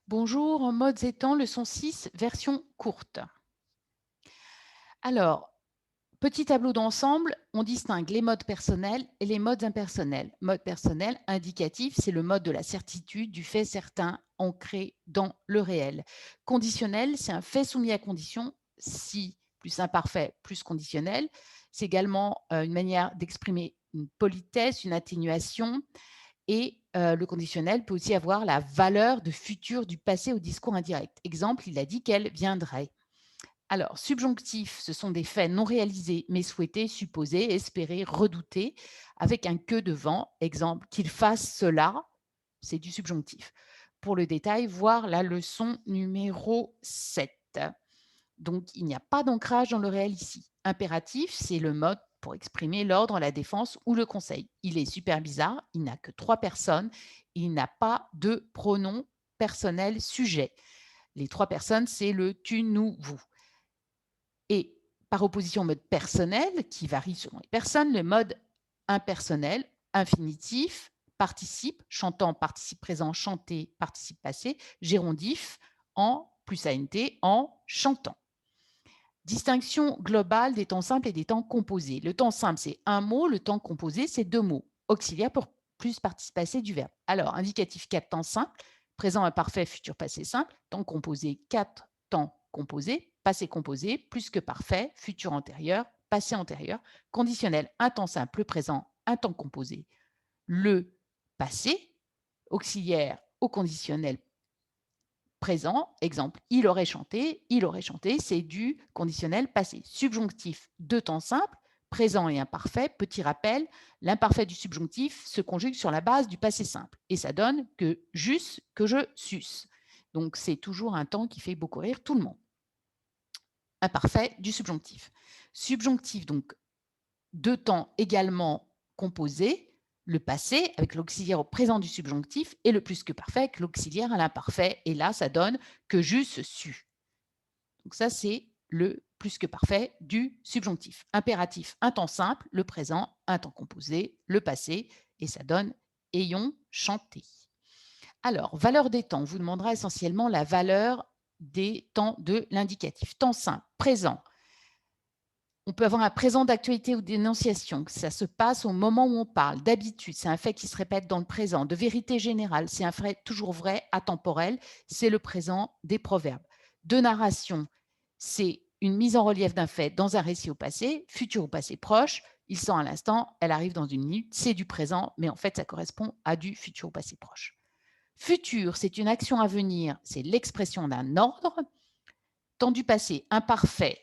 Bonjour, en modes et temps, leçon 6, version courte. Alors, petit tableau d'ensemble, on distingue les modes personnels et les modes impersonnels. Mode personnel, indicatif, c'est le mode de la certitude, du fait certain, ancré dans le réel. Conditionnel, c'est un fait soumis à condition, si plus imparfait, plus conditionnel. C'est également une manière d'exprimer une politesse, une atténuation, et le conditionnel peut aussi avoir la valeur de futur du passé au discours indirect. Exemple, il a dit qu'elle viendrait. Alors, subjonctif, ce sont des faits non réalisés, mais souhaités, supposés, espérés, redoutés, avec un que devant. Exemple, qu'il fasse cela, c'est du subjonctif. Pour le détail, voir la leçon numéro 7. Donc, il n'y a pas d'ancrage dans le réel ici. Impératif, c'est le mode pour exprimer l'ordre, la défense ou le conseil. Il est super bizarre, il n'a que 3 personnes, il n'a pas de pronom personnel sujet. Les 3 personnes, c'est le tu, nous, vous. Et par opposition au mode personnel, qui varie selon les personnes, le mode impersonnel, infinitif, participe, chantant, participe présent, chanter, participe passé, gérondif, en plus ANT, en chantant. Distinction globale des temps simples et des temps composés. Le temps simple, c'est un mot. Le temps composé, c'est 2 mots. Auxiliaire pour plus participe passé du verbe. Alors, indicatif 4 temps simple, présent imparfait, futur passé simple. Temps composé 4 temps composé, passé composé, plus que parfait, futur antérieur, passé antérieur. Conditionnel, un temps simple, le présent, un temps composé, le passé. Auxiliaire au conditionnel présent, exemple, il aurait chanté, c'est du conditionnel passé. Subjonctif de temps simple, présent et imparfait. Petit rappel, l'imparfait du subjonctif se conjugue sur la base du passé simple et ça donne que j'eusse, que je suce. Donc c'est toujours un temps qui fait beaucoup rire tout le monde. Imparfait du subjonctif. Subjonctif, donc deux temps également composés, le passé avec l'auxiliaire au présent du subjonctif et le plus que parfait avec l'auxiliaire à l'imparfait. Et là, ça donne que j'eusse su. Donc ça, c'est le plus que parfait du subjonctif. Impératif, un temps simple, le présent, un temps composé, le passé, et ça donne ayons chanté. Alors, valeur des temps, on vous demandera essentiellement la valeur des temps de l'indicatif. Temps simple, présent, on peut avoir un présent d'actualité ou d'énonciation. Ça se passe au moment où on parle. D'habitude, c'est un fait qui se répète dans le présent. De vérité générale, c'est un fait toujours vrai, atemporel. C'est le présent des proverbes. De narration, c'est une mise en relief d'un fait dans un récit au passé, futur ou passé proche. Il sent à l'instant, elle arrive dans une minute, c'est du présent, mais en fait, ça correspond à du futur ou passé proche. Futur, c'est une action à venir, c'est l'expression d'un ordre. Temps du passé, imparfait,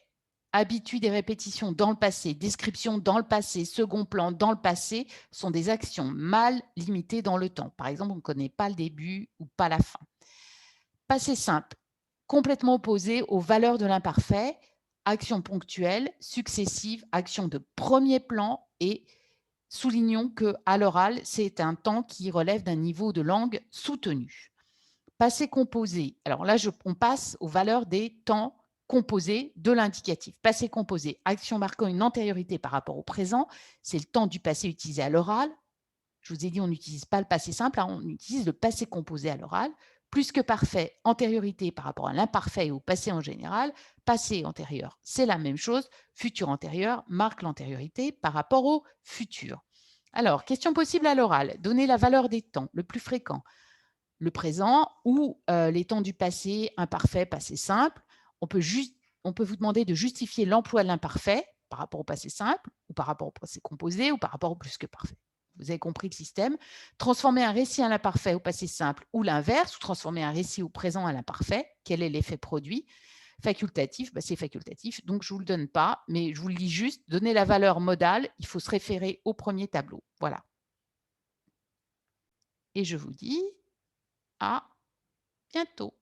habitude et répétition dans le passé, description dans le passé, second plan dans le passé, sont des actions mal limitées dans le temps. Par exemple, on ne connaît pas le début ou pas la fin. Passé simple, complètement opposé aux valeurs de l'imparfait, action ponctuelle, successive, action de premier plan et soulignons que à l'oral, c'est un temps qui relève d'un niveau de langue soutenu. Passé composé. Alors là, on passe aux valeurs des temps composés de l'indicatif. Passé composé, action marquant une antériorité par rapport au présent, c'est le temps du passé utilisé à l'oral. Je vous ai dit, on n'utilise pas le passé simple, hein, on utilise le passé composé à l'oral. Plus que parfait, antériorité par rapport à l'imparfait et au passé en général. Passé antérieur, c'est la même chose. Futur antérieur marque l'antériorité par rapport au futur. Alors, question possible à l'oral. Donner la valeur des temps, le plus fréquent, le présent ou les temps du passé imparfait, passé simple. On peut vous demander de justifier l'emploi de l'imparfait par rapport au passé simple ou par rapport au passé composé ou par rapport au plus que parfait. Vous avez compris le système. Transformer un récit à l'imparfait au passé simple ou l'inverse, ou transformer un récit au présent à l'imparfait. Quel est l'effet produit? Facultatif, c'est facultatif, donc je ne vous le donne pas, mais je vous le lis juste. Donner la valeur modale, il faut se référer au premier tableau. Voilà. Et je vous dis à bientôt.